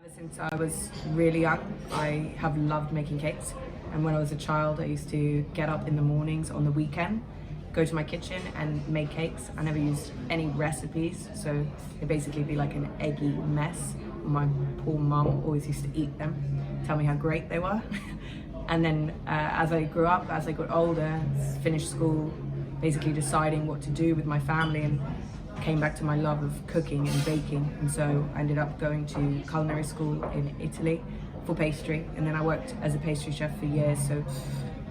Ever since I was really young, I have loved making cakes. And when I was a child, I used to get up in the mornings on the weekend, go to my kitchen and make cakes. I never used any recipes, so they'd basically be like an eggy mess. My poor mum always used to eat them, tell me how great they were. And then as I grew up, as I got older, finished school, basically deciding what to do with my family, and came back to my love of cooking and baking. And so I ended up going to culinary school in Italy for pastry, and then I worked as a pastry chef for years. So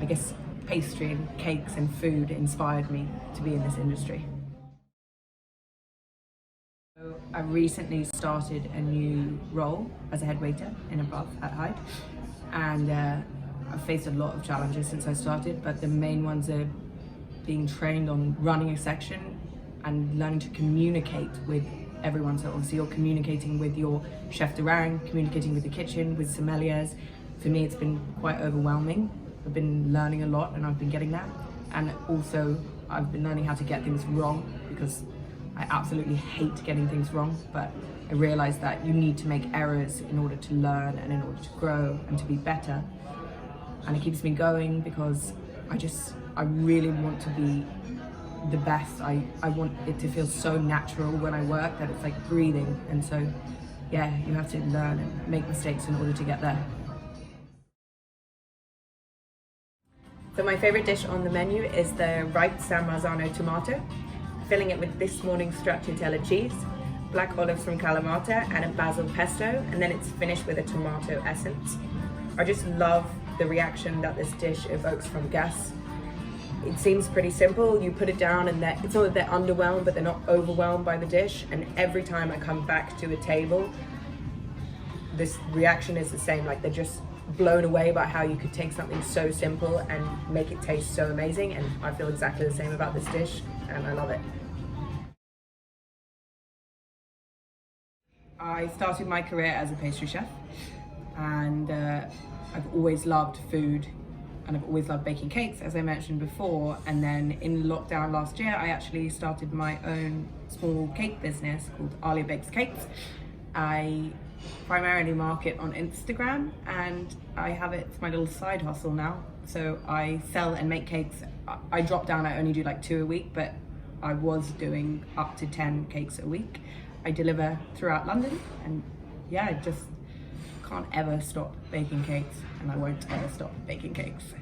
I guess pastry and cakes and food inspired me to be in this industry. So I recently started a new role as a head waiter in a pub at Hyde, and I've faced a lot of challenges since I started, but the main ones are being trained on running a section and learning to communicate with everyone. So obviously you're communicating with your chef de rang, communicating with the kitchen, with sommeliers. For me, it's been quite overwhelming. I've been learning a lot and I've been getting that. And also I've been learning how to get things wrong, because I absolutely hate getting things wrong, but I realized that you need to make errors in order to learn and in order to grow and to be better. And it keeps me going because I really want to be the best. I want it to feel so natural when I work that it's like breathing. And so, yeah, you have to learn and make mistakes in order to get there. So my favorite dish on the menu is the ripe San Marzano tomato, filling it with this morning's stracciatella cheese, black olives from Kalamata, and a basil pesto, and then it's finished with a tomato essence. I just love the reaction that this dish evokes from guests. It seems pretty simple. You put it down and it's not that they're underwhelmed, but they're not overwhelmed by the dish. And every time I come back to a table, this reaction is the same. Like, they're just blown away by how you could take something so simple and make it taste so amazing. And I feel exactly the same about this dish, and I love it. I started my career as a pastry chef, and I've always loved food. And I've always loved baking cakes, as I mentioned before. And then in lockdown last year, I actually started my own small cake business called Aliya Bakes Cakes. I primarily market on Instagram, and it's my little side hustle now. So I sell and make cakes. I dropped down, I only do like 2 a week, but I was doing up to 10 cakes a week. I deliver throughout London, and yeah, I just can't ever stop baking cakes, and I won't ever stop baking cakes.